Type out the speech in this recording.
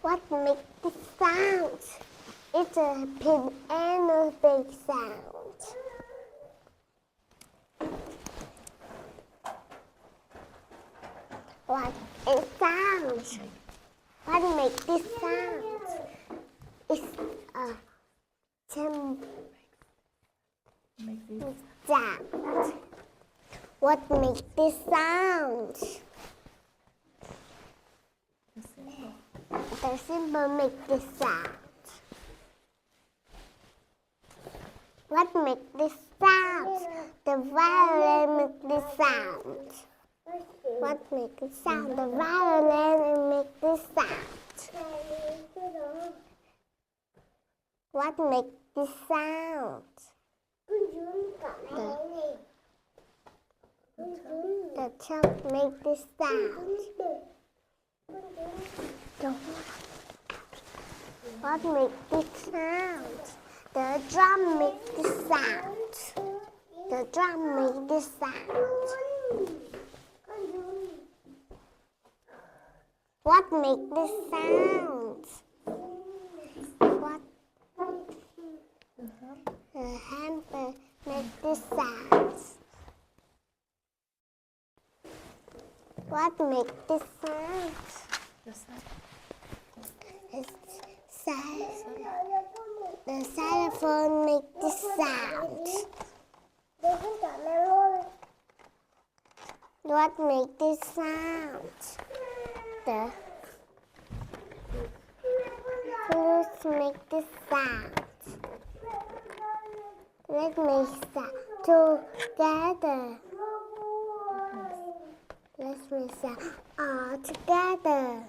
What makes this sound? It's a pin and a big sound. What it sounds? What makes this sound? It's a sound. What makes this sound? The symbol makes this sound. What makes this sound? The violin makes this sound. What makes this sound? The violin makes this sound. What makes this sound? The chunk makes this sound. What makes this sound? The drum makes this sound. The drum makes this sound. What makes this sound? What? The hammer makes this sound. What makes this sound? The xylophone makes this sound. What makes this sound? The flute makes this sound. Let me sound together. Let's make sound all together.